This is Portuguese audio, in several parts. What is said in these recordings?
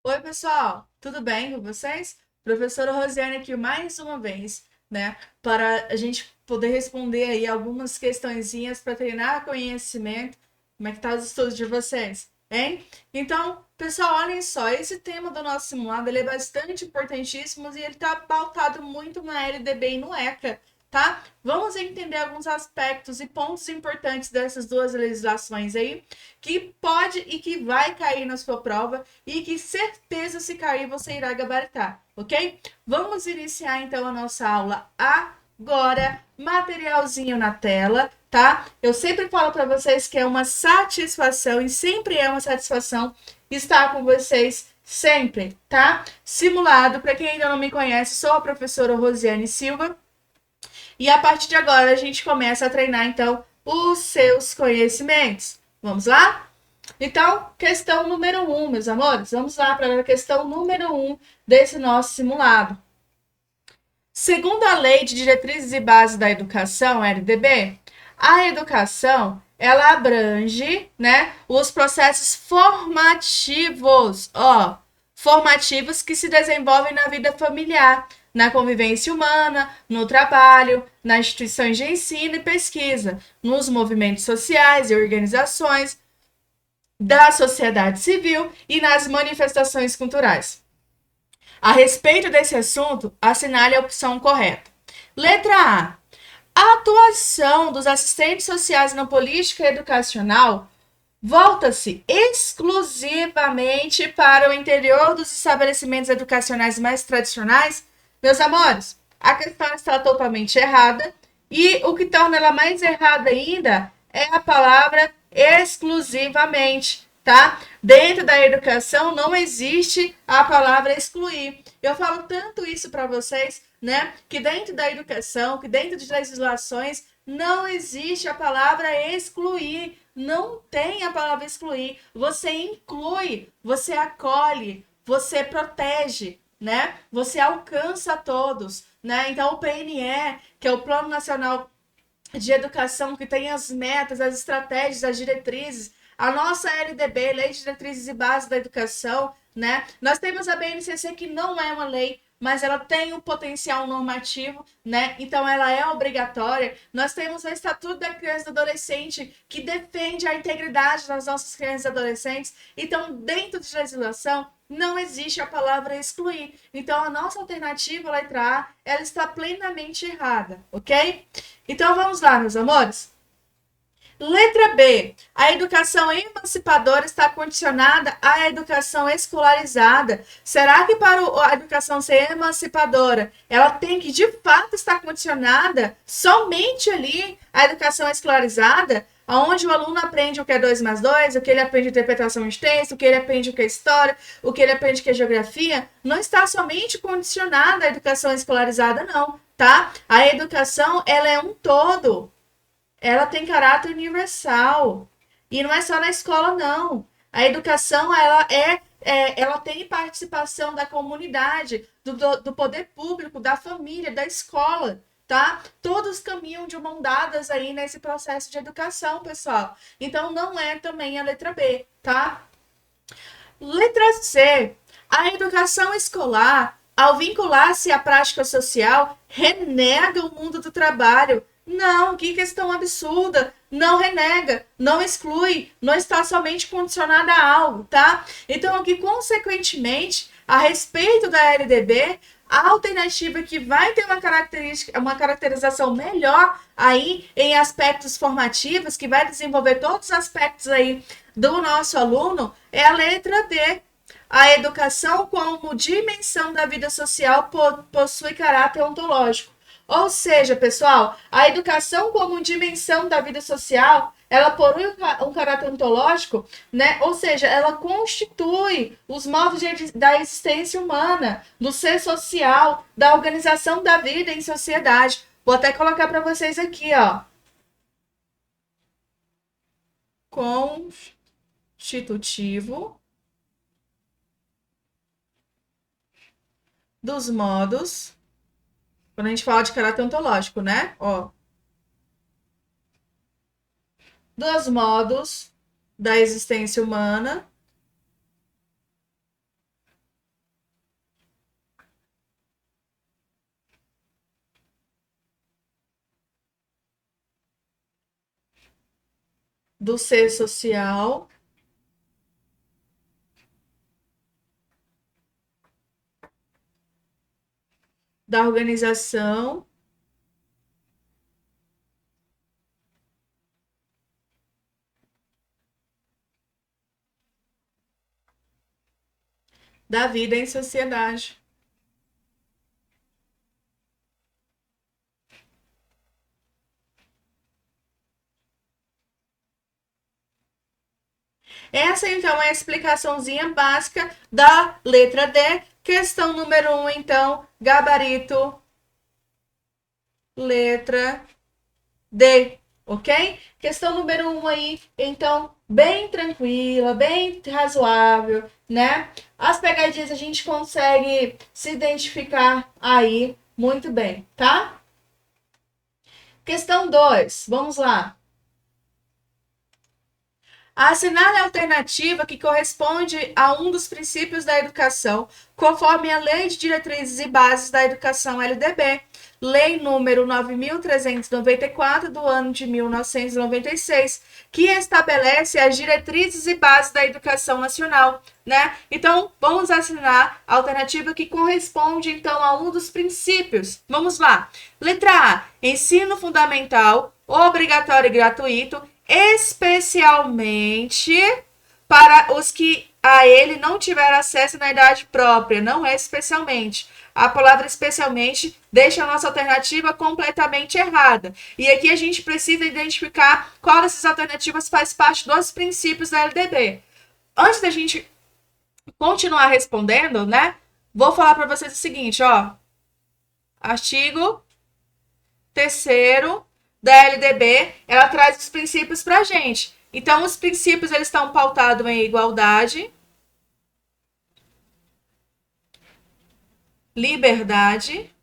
Oi, pessoal, tudo bem com vocês? Professora Rosiane aqui mais uma vez, né, para a gente poder responder aí algumas questõezinhas para treinar conhecimento. Como é que tá os estudos de vocês, hein? Então, pessoal, olhem só, esse tema do nosso simulado, ele é bastante importantíssimo e ele está pautado muito na LDB e no ECA, tá? Vamos entender alguns aspectos e pontos importantes dessas duas legislações aí, que pode e que vai cair na sua prova e que certeza se cair você irá gabaritar, ok? Vamos iniciar então a nossa aula agora. Materialzinho na tela, tá? Eu sempre falo para vocês que é uma satisfação e sempre é uma satisfação estar com vocês sempre, tá? Simulado, para quem ainda não me conhece, sou a professora Rosiane Silva e a partir de agora a gente começa a treinar então os seus conhecimentos. Vamos lá? Então, questão número 1, meus amores. Vamos lá para a questão número 1 desse nosso simulado. Segundo a Lei de Diretrizes e Bases da Educação, LDB, a educação ela abrange, né, os processos formativos, formativos que se desenvolvem na vida familiar, na convivência humana, no trabalho, nas instituições de ensino e pesquisa, nos movimentos sociais e organizações, da sociedade civil e nas manifestações culturais. A respeito desse assunto, assinale a opção correta. Letra A. A atuação dos assistentes sociais na política educacional volta-se exclusivamente para o interior dos estabelecimentos educacionais mais tradicionais. Meus amores, a questão está totalmente errada e o que torna ela mais errada ainda é a palavra exclusivamente, tá? Dentro da educação não existe a palavra excluir. Eu falo tanto isso para vocês, né? Que dentro da educação, que dentro de legislações, não existe a palavra excluir. Não tem a palavra excluir. Você inclui, você acolhe, você protege, né? Você alcança todos, né? Então o PNE, que é o Plano Nacional de Educação, que tem as metas, as estratégias, as diretrizes, a nossa LDB, Lei de Diretrizes e Bases da Educação, né? Nós temos a BNCC, que não é uma lei, mas ela tem um potencial normativo, né? Então ela é obrigatória. Nós temos o Estatuto da Criança e do Adolescente, que defende a integridade das nossas crianças e adolescentes. Então, dentro de legislação, não existe a palavra excluir. Então, a nossa alternativa, letra A, ela está plenamente errada, ok? Então, vamos lá, meus amores. Letra B. A educação emancipadora está condicionada à educação escolarizada. Será que para a educação ser emancipadora, ela tem que de fato estar condicionada somente ali à educação escolarizada? Onde o aluno aprende o que é 2 mais 2, o que ele aprende interpretação de texto, o que ele aprende o que é história, o que ele aprende o que é geografia, não está somente condicionada à educação escolarizada, não, tá? A educação, ela é um todo, ela tem caráter universal. E não é só na escola, não. A educação, ela tem participação da comunidade, do poder público, da família, da escola, tá? Todos caminham de mão dadas aí nesse processo de educação, pessoal. Então, não é também a letra B, tá? Letra C. A educação escolar, ao vincular-se à prática social, renega o mundo do trabalho. Não, que questão absurda. Não renega, não exclui, não está somente condicionada a algo, tá? Então, aqui, consequentemente, a respeito da LDB, a alternativa que vai ter uma característica, uma caracterização melhor aí em aspectos formativos, que vai desenvolver todos os aspectos aí do nosso aluno, é a letra D. A educação como dimensão da vida social possui caráter ontológico. Ou seja, pessoal, a educação como dimensão da vida social, ela possui um caráter ontológico, né? Ou seja, ela constitui os modos da existência humana, do ser social, da organização da vida em sociedade. Vou até colocar para vocês aqui, ó. Constitutivo dos modos, quando a gente fala de caráter ontológico, né? Ó, dos modos da existência humana do ser social, da organização, da vida em sociedade. Essa, então, é a explicaçãozinha básica da letra D. Questão número 1, então, gabarito, letra D, ok? Questão número 1 aí, então, bem tranquila, bem razoável, né? As pegadinhas a gente consegue se identificar aí muito bem, tá? Questão 2, vamos lá. Assinale a alternativa que corresponde a um dos princípios da educação, conforme a Lei de Diretrizes e Bases da Educação LDB, Lei número 9.394 do ano de 1996, que estabelece as diretrizes e bases da educação nacional, né? Então, vamos assinar a alternativa que corresponde, então, a um dos princípios. Vamos lá. Letra A, ensino fundamental, obrigatório e gratuito, especialmente para os que a ele não tiveram acesso na idade própria, não é especialmente. A palavra especialmente deixa a nossa alternativa completamente errada. E aqui a gente precisa identificar qual dessas alternativas faz parte dos princípios da LDB. Antes da gente continuar respondendo, né? Vou falar para vocês o seguinte, ó. Artigo 3º da LDB, ela traz os princípios para a gente. Então, os princípios eles estão pautados em igualdade, liberdade,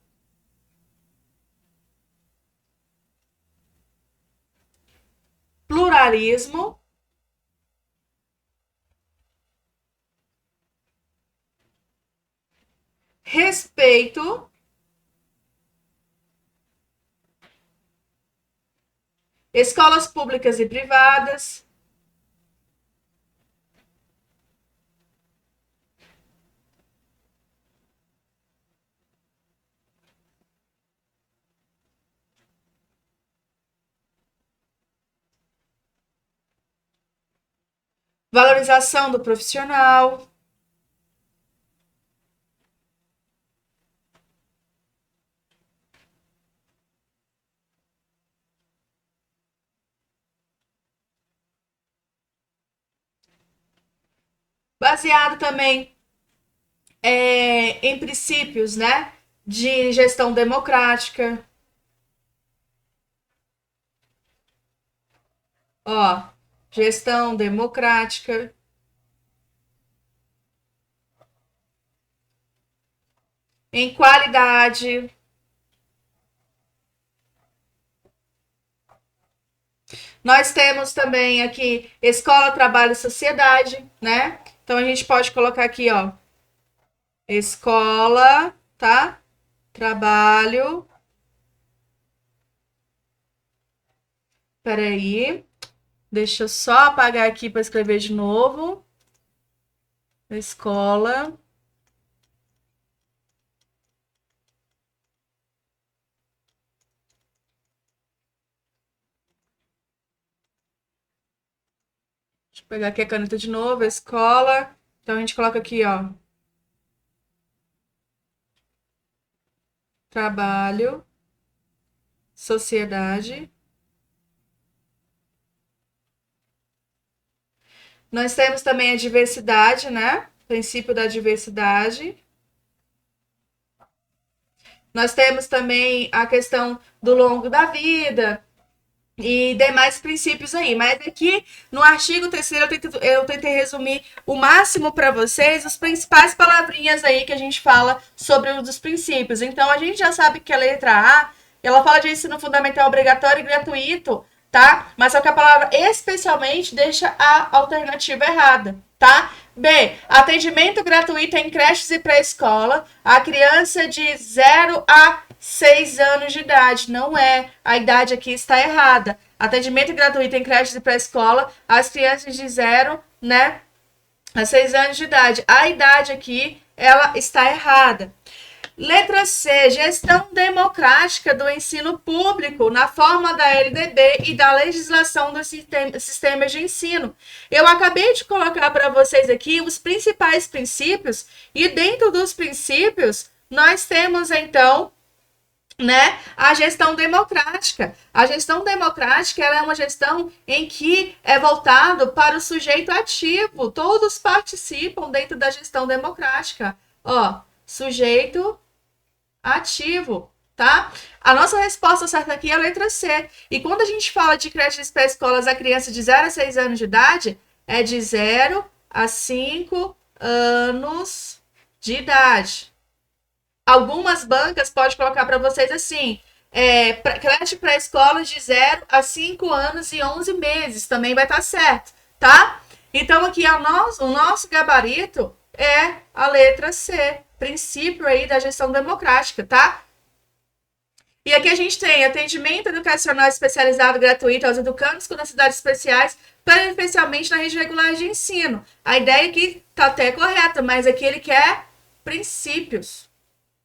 pluralismo, respeito, escolas públicas e privadas, valorização do profissional, baseado também em princípios, né, de gestão democrática. Ó, gestão democrática, em qualidade, nós temos também aqui escola, trabalho e sociedade, né? Então a gente pode colocar aqui, ó, escola, tá? Trabalho. Peraí. Deixa eu só apagar aqui para escrever de novo. Escola. Deixa eu pegar aqui a caneta de novo. Escola. Então a gente coloca aqui, ó. Trabalho. Sociedade. Nós temos também a diversidade, né? Princípio da diversidade. Nós temos também a questão do longo da vida e demais princípios aí. Mas aqui no artigo 3º eu tentei resumir o máximo para vocês as principais palavrinhas aí que a gente fala sobre um dos princípios. Então a gente já sabe que a letra A, ela fala de ensino fundamental obrigatório e gratuito, tá? Mas só que a palavra especialmente deixa a alternativa errada, tá? B, atendimento gratuito em creches e pré-escola a criança de 0 a 6 anos de idade. Não é, a idade aqui está errada. atendimento gratuito em creches e pré-escola, às crianças de 0, né, a 6 anos de idade. A idade aqui, ela está errada. Letra C, gestão democrática do ensino público na forma da LDB e da legislação dos sistemas de ensino. Eu acabei de colocar para vocês aqui os principais princípios e dentro dos princípios nós temos então, né, a gestão democrática. A gestão democrática ela é uma gestão em que é voltado para o sujeito ativo. Todos participam dentro da gestão democrática. Ó, sujeito ativo, tá? A nossa resposta certa aqui é a letra C. E quando a gente fala de creches pré-escolas a criança de 0 a 6 anos de idade, é de 0 a 5 anos de idade. Algumas bancas podem colocar para vocês assim, creche pré-escola de 0 a 5 anos e 11 meses, também vai estar certo, tá? Então, aqui o nosso gabarito é a letra C, princípio aí da gestão democrática, tá? E aqui a gente tem atendimento educacional especializado gratuito aos educandos com necessidades especiais, preferencialmente na rede regular de ensino. A ideia aqui tá até correta, mas aqui ele quer princípios,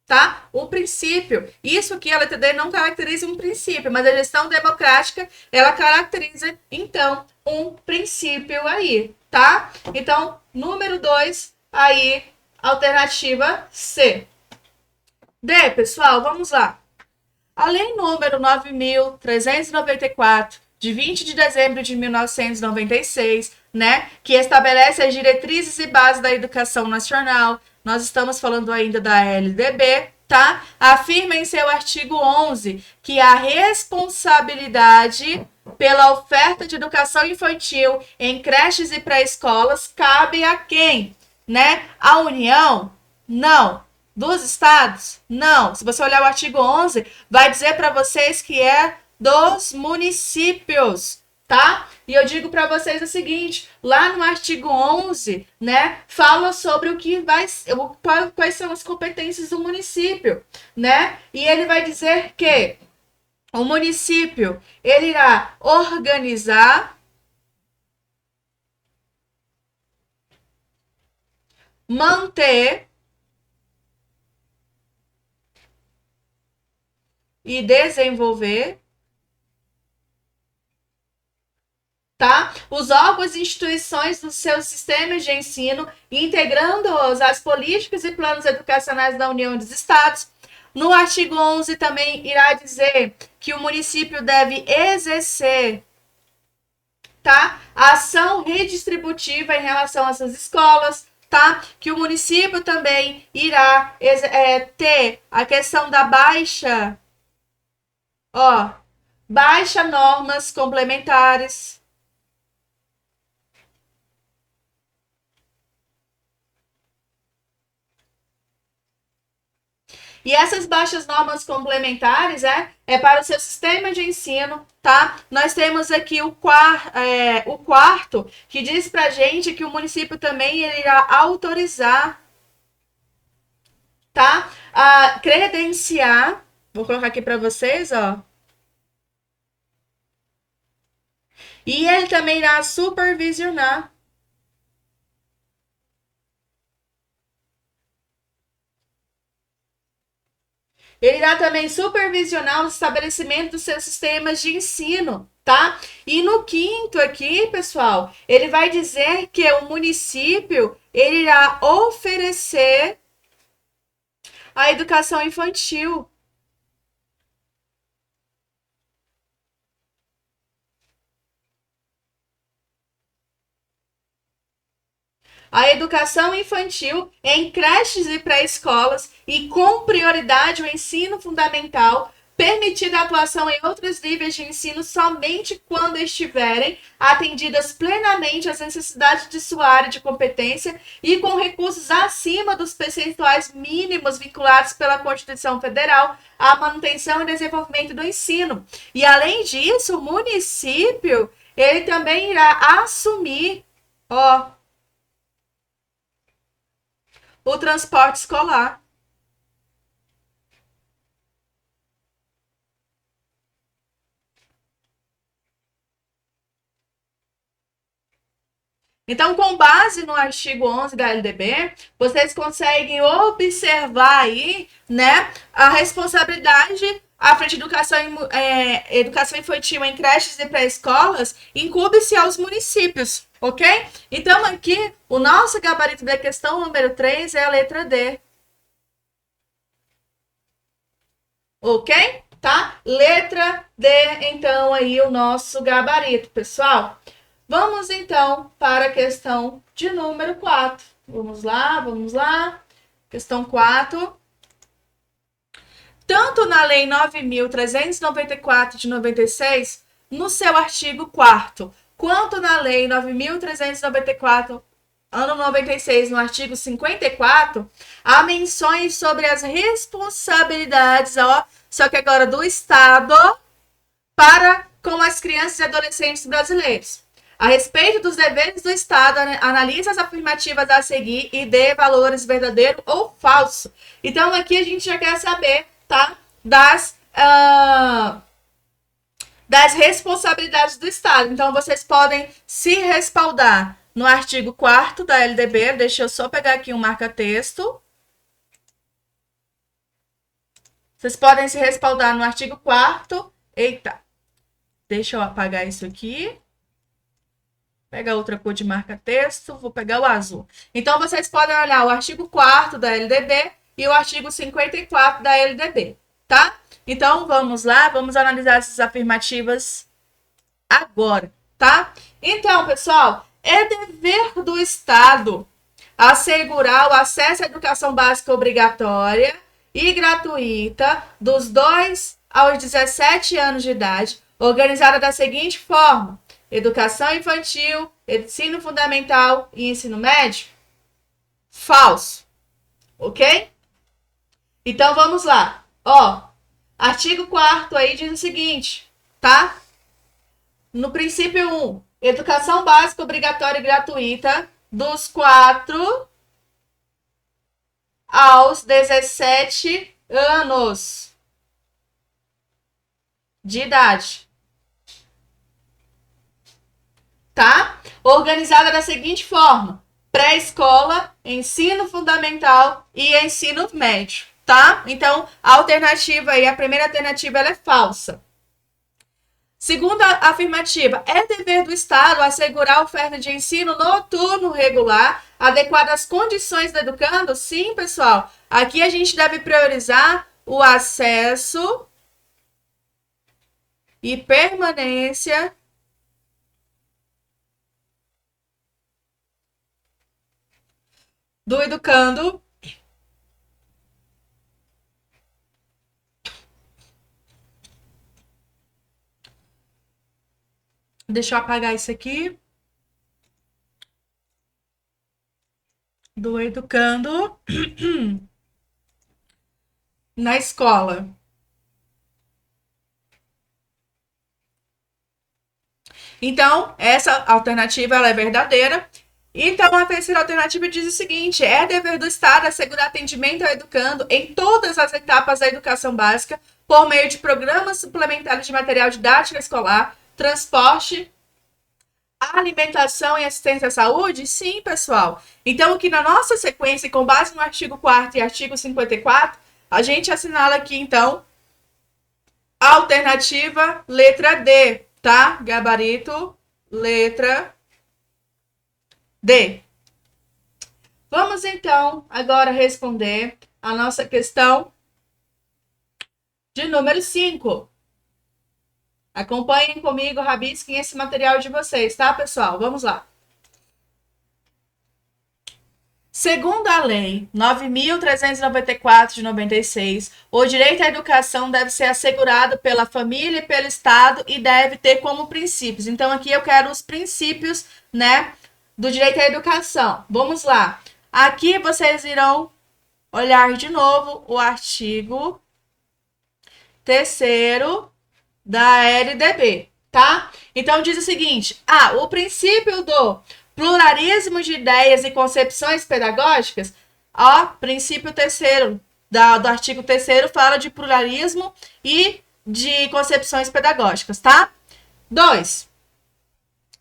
tá? Um princípio. Isso aqui, a letra D não caracteriza um princípio, mas a gestão democrática, ela caracteriza, então, um princípio aí, tá? Então, número 2, aí, alternativa C. D, pessoal, vamos lá. A lei número 9.394, de 20 de dezembro de 1996, né, que estabelece as diretrizes e bases da educação nacional, nós estamos falando ainda da LDB, tá? Afirma em seu artigo 11 que a responsabilidade pela oferta de educação infantil em creches e pré-escolas cabe a quem? Né? A União? Não. Dos estados? Não. Se você olhar o artigo 11, vai dizer para vocês que é dos municípios, tá? E eu digo para vocês o seguinte, lá no artigo 11, né, fala sobre o que quais são as competências do município, né? E ele vai dizer que o município, ele irá organizar, manter e desenvolver, tá? Os órgãos e instituições dos seus sistemas de ensino, integrando-os às políticas e planos educacionais da União e dos Estados. No artigo 11 também irá dizer que o município deve exercer, tá, a ação redistributiva em relação às suas escolas, tá? Que o município também irá ter a questão da baixa normas complementares. E essas baixas normas complementares é para o seu sistema de ensino, tá? Nós temos aqui o quarto, que diz pra gente que o município também irá autorizar, tá? A credenciar, vou colocar aqui para vocês, ó. E ele também irá supervisionar. Ele irá também supervisionar o estabelecimento dos seus sistemas de ensino, tá? E no quinto aqui, pessoal, ele vai dizer que o município ele irá oferecer a educação infantil. A educação infantil em creches e pré-escolas e com prioridade o ensino fundamental, permitida a atuação em outros níveis de ensino somente quando estiverem atendidas plenamente às necessidades de sua área de competência e com recursos acima dos percentuais mínimos vinculados pela Constituição Federal à manutenção e desenvolvimento do ensino. E além disso, o município, ele também irá assumir, o transporte escolar. Então, com base no artigo 11 da LDB, vocês conseguem observar aí, né, a responsabilidade à frente de educação infantil em creches e pré-escolas incumbe-se aos municípios, ok? Então, aqui, o nosso gabarito da questão número 3 é a letra D. Ok? Tá? Letra D, então, aí o nosso gabarito, pessoal. Vamos, então, para a questão de número 4. Vamos lá, vamos lá. Questão 4. Tanto na Lei 9.394 de 96, no seu artigo 4º, quanto na Lei 9.394, ano 96, no artigo 54, há menções sobre as responsabilidades, só que agora do Estado, para com as crianças e adolescentes brasileiros. A respeito dos deveres do Estado, analise as afirmativas a seguir e dê valores verdadeiro ou falso. Então, aqui a gente já quer saber, tá? Das responsabilidades do Estado. Então, vocês podem se respaldar no artigo 4º da LDB. Deixa eu só pegar aqui um marca-texto. Vocês podem se respaldar no artigo 4º. Eita! Deixa eu apagar isso aqui. Pega outra cor de marca-texto. Vou pegar o azul. Então, vocês podem olhar o artigo 4º da LDB e o artigo 54 da LDB, tá? Então, vamos lá. Vamos analisar essas afirmativas agora, tá? Então, pessoal, é dever do Estado assegurar o acesso à educação básica obrigatória e gratuita dos 2 aos 17 anos de idade, organizada da seguinte forma: educação infantil, ensino fundamental e ensino médio? Falso. Ok? Então, vamos lá. Artigo 4º aí diz o seguinte, tá? No princípio 1, educação básica obrigatória e gratuita dos 4 aos 17 anos de idade. Tá? Organizada da seguinte forma: pré-escola, ensino fundamental e ensino médio, tá? Então, a alternativa aí, a primeira alternativa, ela é falsa. Segunda afirmativa: é dever do Estado assegurar a oferta de ensino noturno regular, adequada às condições do educando? Sim, pessoal. Aqui a gente deve priorizar o acesso e permanência do educando Deixa eu apagar isso aqui. Do educando na escola. Então, essa alternativa ela é verdadeira. Então, a terceira alternativa diz o seguinte: é dever do Estado assegurar atendimento ao educando em todas as etapas da educação básica por meio de programas suplementares de material didático escolar, transporte, alimentação e assistência à saúde? Sim, pessoal. Então, aqui na nossa sequência, com base no artigo 4º e artigo 54, a gente assinala aqui, então, a alternativa letra D, tá? Gabarito, letra D. Vamos, então, agora responder a nossa questão de número 5. Acompanhem comigo, rabisquem esse material de vocês, tá, pessoal? Vamos lá. Segundo a Lei 9.394 de 96, o direito à educação deve ser assegurado pela família e pelo Estado e deve ter como princípios. Então, aqui eu quero os princípios, né, do direito à educação. Vamos lá. Aqui vocês irão olhar de novo o artigo 3º da LDB, tá? Então, diz o seguinte: o princípio do pluralismo de ideias e concepções pedagógicas, princípio 3º do artigo 3º fala de pluralismo e de concepções pedagógicas, tá? 2.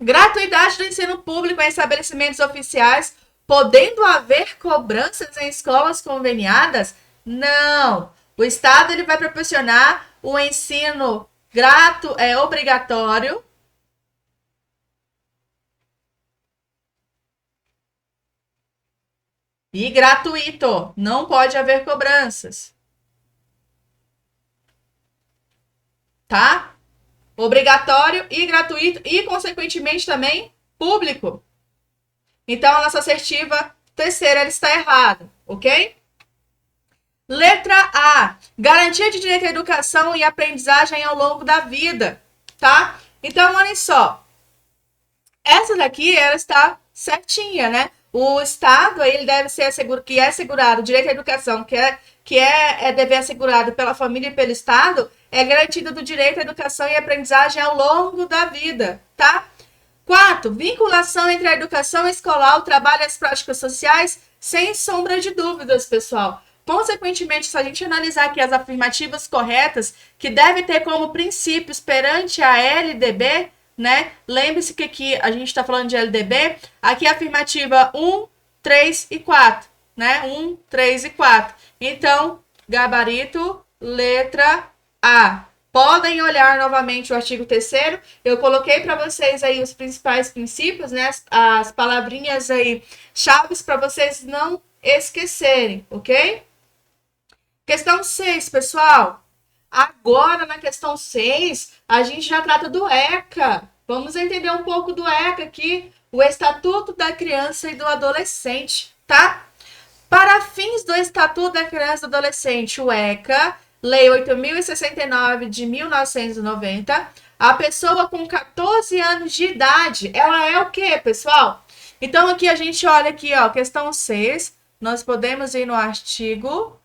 Gratuidade do ensino público em estabelecimentos oficiais, podendo haver cobranças em escolas conveniadas? Não. O Estado ele vai proporcionar o ensino obrigatório e gratuito. Não pode haver cobranças. Tá? Obrigatório e gratuito e, consequentemente, também público. Então, a nossa assertiva terceira ela está errada, ok? Letra A. Garantia de direito à educação e aprendizagem ao longo da vida, tá? Então, olha só. Essa daqui, ela está certinha, né? O Estado, ele deve ser assegurado, o direito à educação, que é dever assegurado pela família e pelo Estado, é garantido do direito à educação e aprendizagem ao longo da vida, tá? 4. Vinculação entre a educação escolar, o trabalho e as práticas sociais, sem sombra de dúvidas, pessoal. Consequentemente, se a gente analisar aqui as afirmativas corretas, que deve ter como princípios perante a LDB, né? Lembre-se que aqui a gente está falando de LDB, aqui é a afirmativa 1, 3 e 4, né? 1, 3 e 4. Então, gabarito, letra A. Podem olhar novamente o artigo 3º. Eu coloquei para vocês aí os principais princípios, né? As palavrinhas aí, chaves para vocês não esquecerem, ok? Questão 6, pessoal. Agora, na questão 6, a gente já trata do ECA. Vamos entender um pouco do ECA aqui, o Estatuto da Criança e do Adolescente, tá? Para fins do Estatuto da Criança e do Adolescente, o ECA, Lei 8.069 de 1990, a pessoa com 14 anos de idade, ela é o quê, pessoal? Então, aqui a gente olha aqui, ó, questão 6, nós podemos ir no artigo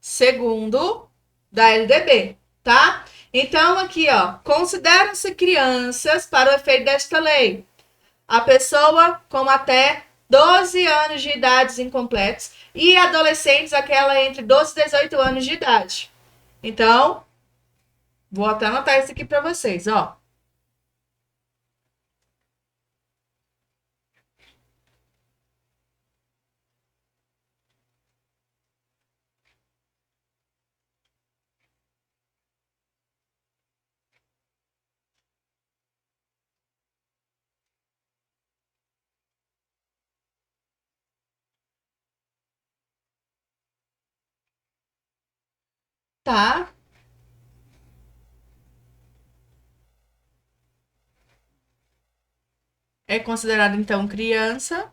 2º da LDB, tá? Então, aqui, ó, consideram-se crianças para o efeito desta lei a pessoa com até 12 anos de idade incompletos e adolescentes, aquela entre 12 e 18 anos de idade. Então, vou até anotar isso aqui para vocês, ó. Tá? É considerado, então, criança.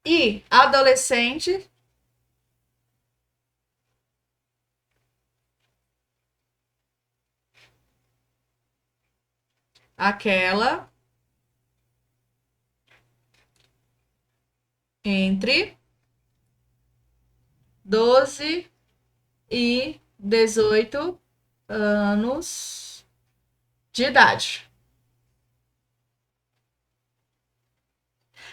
E adolescente. Aquela entre 12 e 18 anos de idade.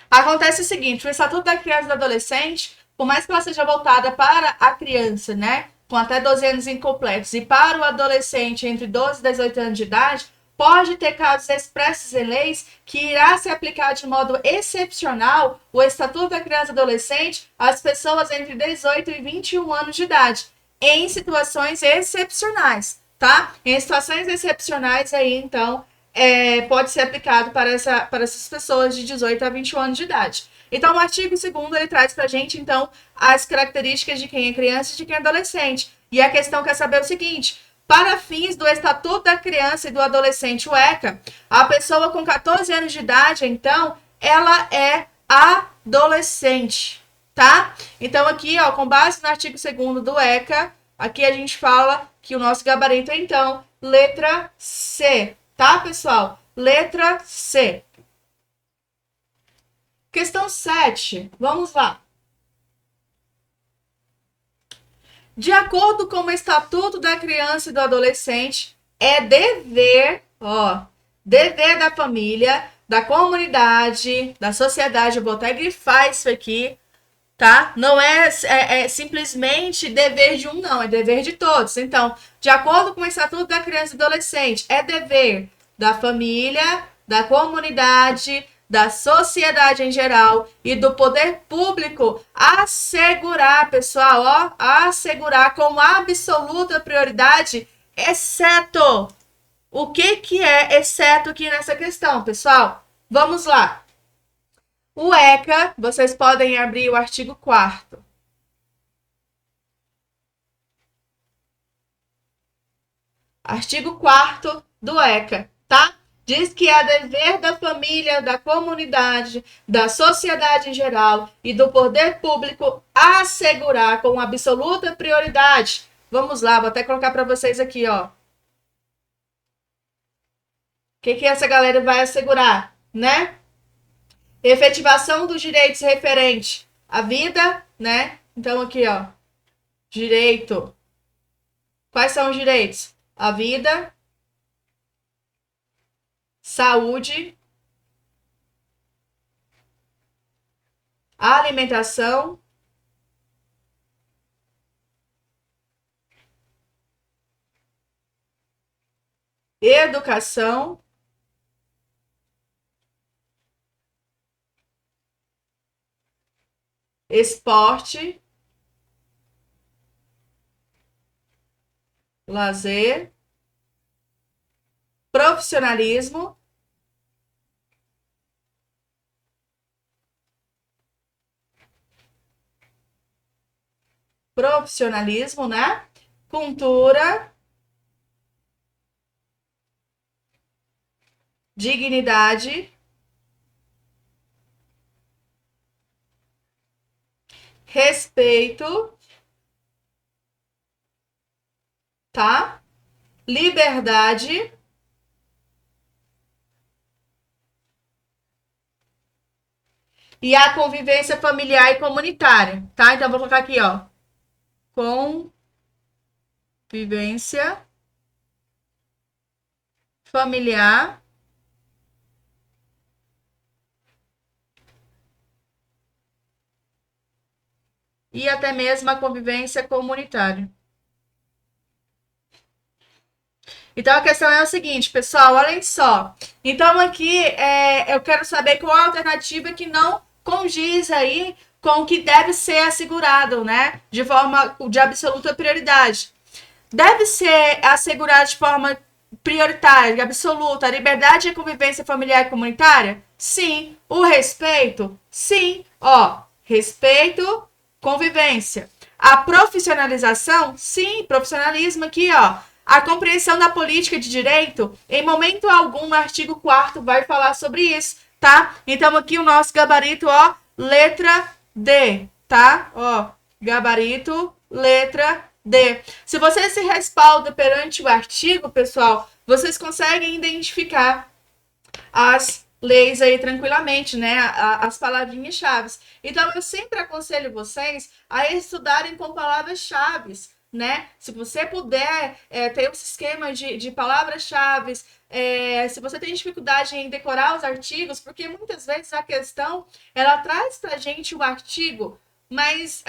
Acontece o seguinte, o Estatuto da Criança e do Adolescente, por mais que ela seja voltada para a criança, né, com até 12 anos incompletos, e para o adolescente entre 12 e 18 anos de idade, pode ter casos expressos em leis que irá se aplicar de modo excepcional o Estatuto da Criança e do Adolescente às pessoas entre 18 e 21 anos de idade, em situações excepcionais, tá? Em situações excepcionais aí, então, pode ser aplicado para essas pessoas de 18 a 21 anos de idade. Então, o artigo 2º, ele traz para a gente, então, as características de quem é criança e de quem é adolescente. E a questão quer saber o seguinte, para fins do Estatuto da Criança e do Adolescente, o ECA, a pessoa com 14 anos de idade, então, ela é adolescente, tá? Então, aqui, ó, com base no artigo 2º do ECA, aqui a gente fala que o nosso gabarito é, então, letra C. Tá, pessoal? Letra C. Questão 7. Vamos lá. De acordo com o Estatuto da Criança e do Adolescente, é dever da família, da comunidade, da sociedade, eu vou até grifar isso aqui, tá? Não é simplesmente dever de um, não, é dever de todos. Então, de acordo com o Estatuto da Criança e Adolescente, é dever da família, da comunidade, da sociedade em geral e do poder público assegurar, pessoal, ó, assegurar com absoluta prioridade, exceto. O que é exceto aqui nessa questão, pessoal? Vamos lá. O ECA, vocês podem abrir o artigo 4º. Artigo 4º do ECA, tá? Diz que é dever da família, da comunidade, da sociedade em geral e do poder público assegurar com absoluta prioridade. Vamos lá, vou até colocar para vocês aqui, ó. O que essa galera vai assegurar, né? Efetivação dos direitos referente à vida, né? Então, aqui, ó. Direito. Quais são os direitos? A vida, saúde, alimentação, educação, esporte, lazer, profissionalismo, né? Cultura, dignidade, respeito, tá? Liberdade, e a convivência familiar e comunitária, tá? Então, vou colocar aqui, ó. Convivência familiar e até mesmo a convivência comunitária. Então, a questão é o seguinte, pessoal, olhem só. Então, aqui, eu quero saber qual a alternativa que não condiz aí com o que deve ser assegurado, né? De forma de absoluta prioridade. Deve ser assegurado de forma prioritária, absoluta, a liberdade e a convivência familiar e comunitária? Sim. O respeito? Sim. Ó, respeito, convivência. A profissionalização? Sim, profissionalismo aqui, ó. A compreensão da política de direito, em momento algum, no artigo 4º, vai falar sobre isso, tá? Então, aqui o nosso gabarito, ó, letra D, tá? Ó, gabarito, letra D. Se você se respalda perante o artigo, pessoal, vocês conseguem identificar as leis aí tranquilamente, né? As palavrinhas-chave. Então, eu sempre aconselho vocês a estudarem com palavras-chave, né? Se você puder ter um esquema de palavras-chave, se você tem dificuldade em decorar os artigos, porque muitas vezes a questão, ela traz pra gente o artigo, mas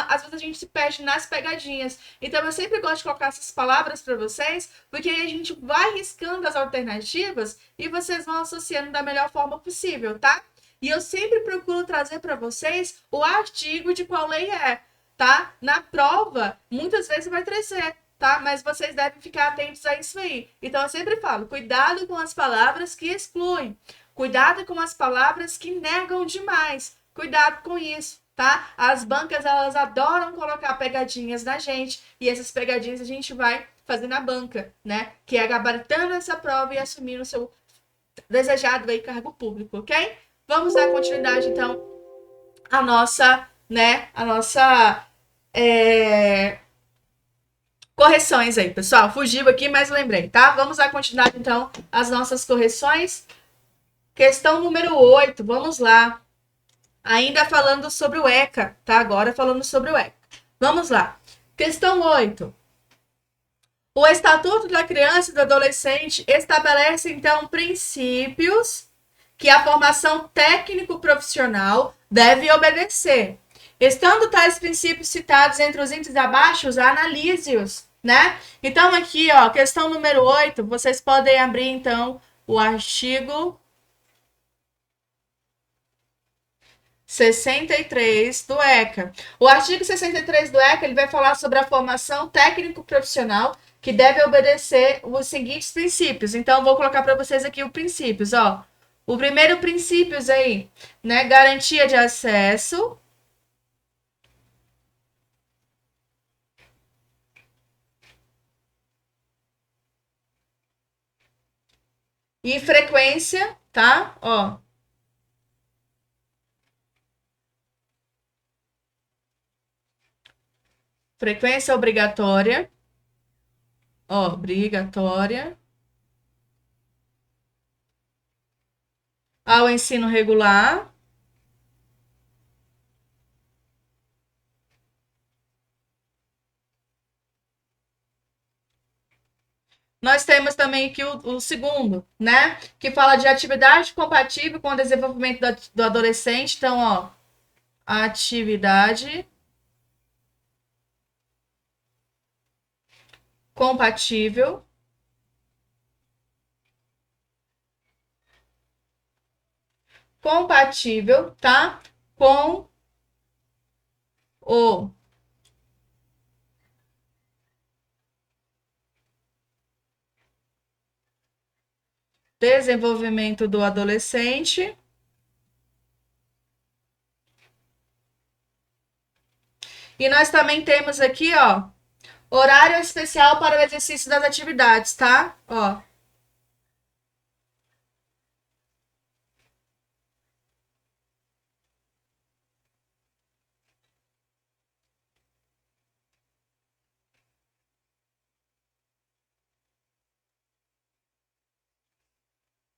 às vezes a gente se perde nas pegadinhas. Então, eu sempre gosto de colocar essas palavras para vocês, porque aí a gente vai riscando as alternativas e vocês vão associando da melhor forma possível, tá? E eu sempre procuro trazer para vocês o artigo de qual lei é, tá? Na prova, muitas vezes vai trazer, tá? Mas vocês devem ficar atentos a isso aí. Então, eu sempre falo, cuidado com as palavras que excluem. Cuidado com as palavras que negam demais. Cuidado com isso, tá? As bancas, elas adoram colocar pegadinhas na gente, e essas pegadinhas a gente vai fazer na banca, né? Que é gabaritando essa prova e assumindo o seu desejado aí cargo público, ok? Vamos dar continuidade, então, à nossa, né? A nossa correções aí, pessoal. Fugiu aqui, mas lembrei, tá? Vamos dar continuidade, então, às nossas correções. Questão número 8, vamos lá. Ainda falando sobre o ECA, tá? Agora falando sobre o ECA. Vamos lá. Questão 8. O Estatuto da Criança e do Adolescente estabelece, então, princípios que a formação técnico-profissional deve obedecer. Estando tais princípios citados entre os índices abaixo, analise-os, né? Então, aqui, ó, questão número 8, vocês podem abrir, então, o artigo 63 do ECA. O artigo 63 do ECA, ele vai falar sobre a formação técnico-profissional que deve obedecer os seguintes princípios. Então, vou colocar para vocês aqui os princípios, ó. O primeiro princípio aí, né? Garantia de acesso. E frequência, tá? Ó. Frequência obrigatória. Ó, obrigatória. Ao ensino regular. Nós temos também aqui o segundo, né? Que fala de atividade compatível com o desenvolvimento do adolescente. Então, ó, atividade compatível tá? Com o desenvolvimento do adolescente. E nós também temos aqui, ó, horário especial para o exercício das atividades, tá? Ó.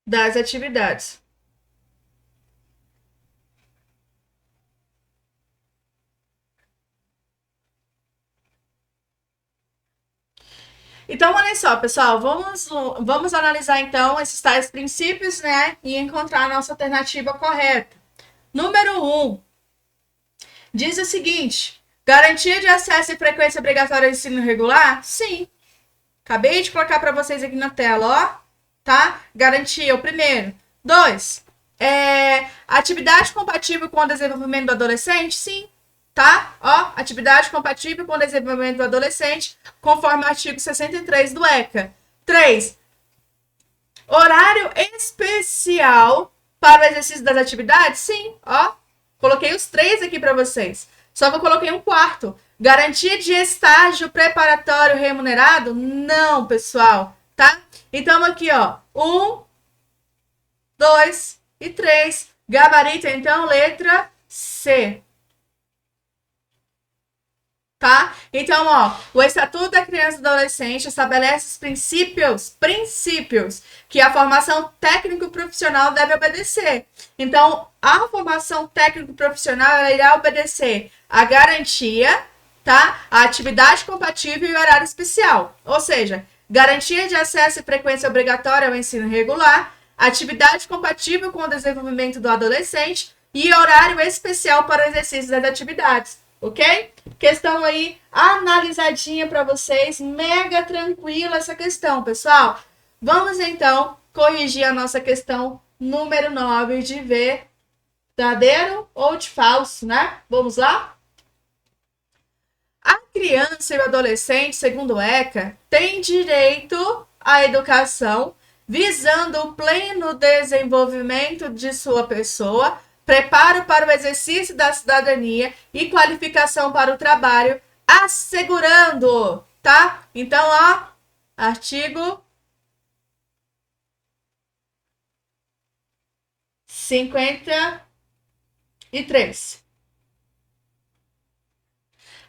Das atividades. Então, olha só, pessoal, vamos analisar então esses tais princípios, né, e encontrar a nossa alternativa correta. Número 1, diz o seguinte: garantia de acesso e frequência obrigatória de ensino regular? Sim. Acabei de colocar para vocês aqui na tela, ó, tá? Garantia, o primeiro. 2, atividade compatível com o desenvolvimento do adolescente? Sim. Tá? Ó, atividade compatível com o desenvolvimento do adolescente, conforme o artigo 63 do ECA. 3. Horário especial para o exercício das atividades? Sim, ó. Coloquei os 3 aqui para vocês. Só que eu coloquei um quarto. Garantia de estágio preparatório remunerado? Não, pessoal, tá? Então, aqui, ó. 1, 2 e 3. Gabarito, então, letra C. Tá? Então, ó, o Estatuto da Criança e do Adolescente estabelece os princípios que a formação técnico-profissional deve obedecer. Então, a formação técnico-profissional ela irá obedecer a garantia, tá? A atividade compatível e o horário especial. Ou seja, garantia de acesso e frequência obrigatória ao ensino regular, atividade compatível com o desenvolvimento do adolescente e horário especial para o exercício das atividades. Ok? Questão aí analisadinha para vocês, mega tranquila essa questão, pessoal. Vamos então corrigir a nossa questão número 9 de verdadeiro ou de falso, né? Vamos lá? A criança e o adolescente, segundo o ECA, tem direito à educação visando o pleno desenvolvimento de sua pessoa, preparo para o exercício da cidadania e qualificação para o trabalho, assegurando, tá? Então, ó, artigo 53.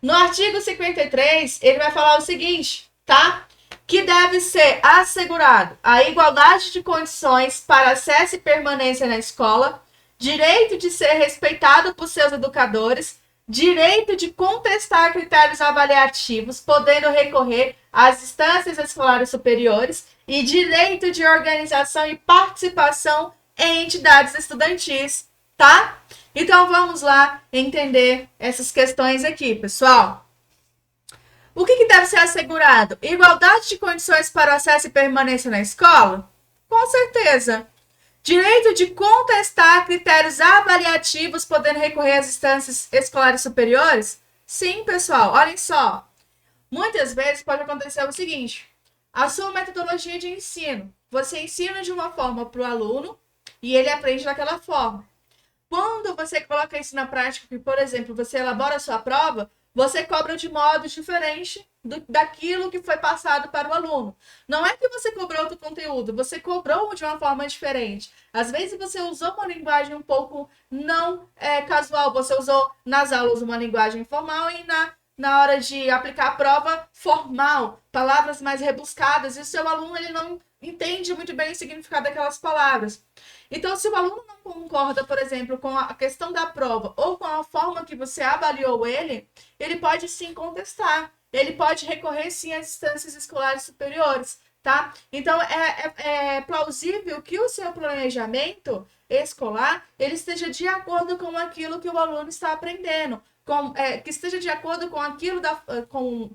No artigo 53, ele vai falar o seguinte, tá? Que deve ser assegurado a igualdade de condições para acesso e permanência na escola, direito de ser respeitado por seus educadores, direito de contestar critérios avaliativos, podendo recorrer às instâncias escolares superiores, e direito de organização e participação em entidades estudantis. tá? Então vamos lá entender essas questões aqui, pessoal. O que deve ser assegurado? Igualdade de condições para o acesso e permanência na escola? Com certeza. Direito de contestar critérios avaliativos, podendo recorrer às instâncias escolares superiores? Sim, pessoal. Olhem só. Muitas vezes pode acontecer o seguinte: a sua metodologia de ensino, você ensina de uma forma para o aluno e ele aprende daquela forma. Quando você coloca isso na prática, que, por exemplo, você elabora a sua prova, você cobra de modo diferente daquilo que foi passado para o aluno. Não é que você cobrou outro conteúdo, você cobrou de uma forma diferente. Às vezes você usou uma linguagem um pouco não casual, você usou nas aulas uma linguagem formal e na hora de aplicar a prova formal, palavras mais rebuscadas, e o seu aluno ele não entende muito bem o significado daquelas palavras. Então, se o aluno não concorda, por exemplo, com a questão da prova ou com a forma que você avaliou ele pode sim contestar. Ele pode recorrer sim às instâncias escolares superiores, tá? Então, é plausível que o seu planejamento escolar ele esteja de acordo com aquilo que o aluno está aprendendo, que esteja de acordo com aquilo com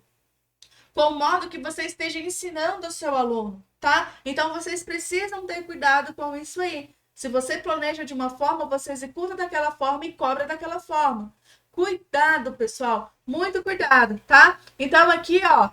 o modo que você esteja ensinando o seu aluno, tá? Então, vocês precisam ter cuidado com isso aí. Se você planeja de uma forma, você executa daquela forma e cobra daquela forma. Cuidado, pessoal, muito cuidado, tá? Então, aqui, ó,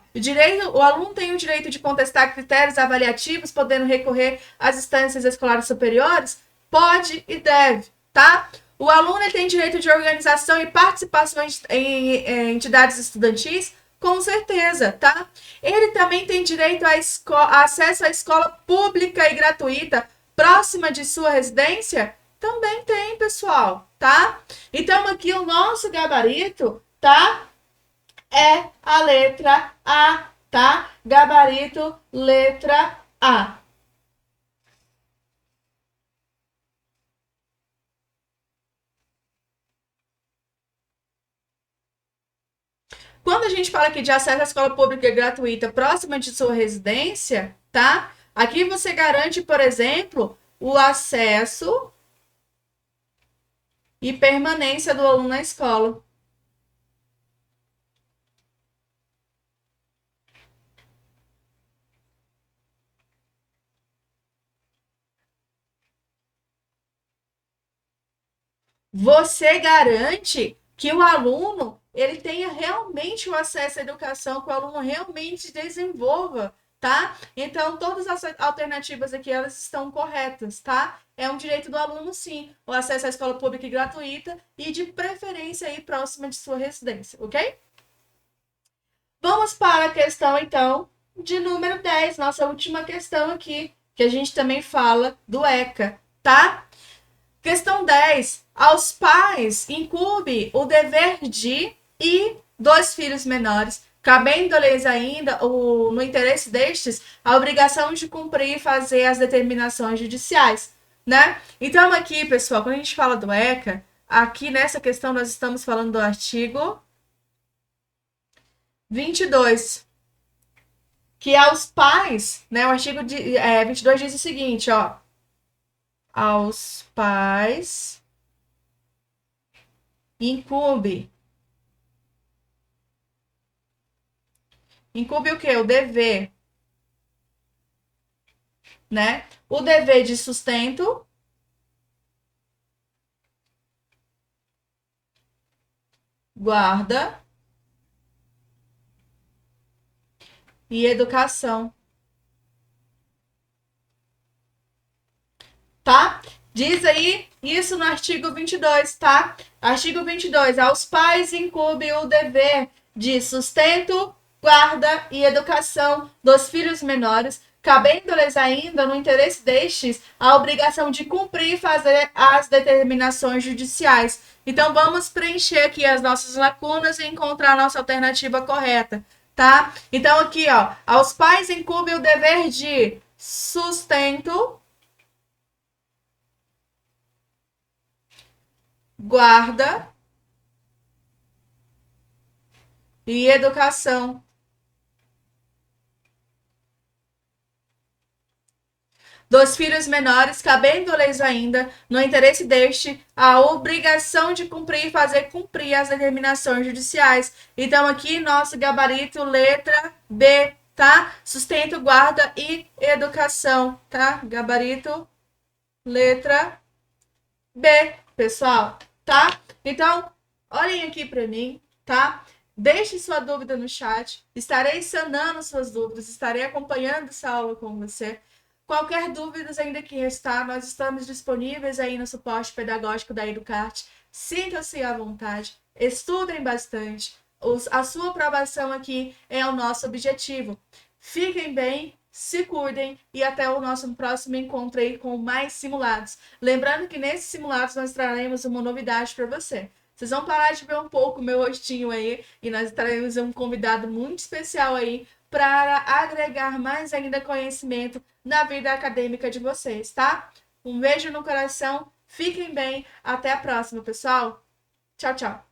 o aluno tem o direito de contestar critérios avaliativos, podendo recorrer às instâncias escolares superiores? Pode e deve, tá? O aluno tem direito de organização e participação em entidades estudantis? Com certeza, tá? Ele também tem direito a acesso à escola pública e gratuita próxima de sua residência? Também tem, pessoal, tá? Então, aqui o nosso gabarito, tá? É a letra A, tá? Gabarito, letra A. Quando a gente fala aqui de acesso à escola pública gratuita próxima de sua residência, tá? Aqui você garante, por exemplo, o acesso e permanência do aluno na escola. Você garante que o aluno ele tenha realmente o acesso à educação, que o aluno realmente desenvolva, tá? Então, todas as alternativas aqui, elas estão corretas, tá? É um direito do aluno, sim, o acesso à escola pública e gratuita e, de preferência, aí próxima de sua residência, ok? Vamos para a questão, então, de número 10, nossa última questão aqui, que a gente também fala do ECA, tá? Questão 10. Aos pais incumbe o dever de e dos filhos menores, cabendo-lhes ainda, no interesse destes, a obrigação de cumprir e fazer as determinações judiciais, né? Então, aqui, pessoal, quando a gente fala do ECA, aqui nessa questão nós estamos falando do artigo 22, que aos pais, né? O artigo 22 diz o seguinte, ó. Aos pais incumbe. Incumbe o quê? O dever, né? O dever de sustento, guarda e educação, tá? Diz aí isso no artigo 22, tá? Artigo 22. Aos pais incumbe o dever de sustento, guarda e educação dos filhos menores, cabendo-lhes ainda, no interesse destes, a obrigação de cumprir e fazer as determinações judiciais. Então, vamos preencher aqui as nossas lacunas e encontrar a nossa alternativa correta, tá? Então, aqui, ó, aos pais incumbe o dever de sustento, guarda e educação. dos filhos menores, cabendo-lhes ainda, no interesse deste, a obrigação de cumprir e fazer cumprir as determinações judiciais. Então, aqui, nosso gabarito, letra B, tá? Sustento, guarda e educação, tá? Gabarito, letra B, pessoal, tá? Então, olhem aqui para mim, tá? Deixe sua dúvida no chat, estarei sanando suas dúvidas, estarei acompanhando essa aula com você. Qualquer dúvida ainda que restar, nós estamos disponíveis aí no suporte pedagógico da Educarte. Sintam-se à vontade, estudem bastante. A sua aprovação aqui é o nosso objetivo. Fiquem bem, se cuidem e até o nosso próximo encontro aí com mais simulados. Lembrando que nesses simulados nós traremos uma novidade para você. Vocês vão parar de ver um pouco o meu rostinho aí e nós traremos um convidado muito especial aí para agregar mais ainda conhecimento na vida acadêmica de vocês, tá? Um beijo no coração, fiquem bem, até a próxima, pessoal. Tchau, tchau.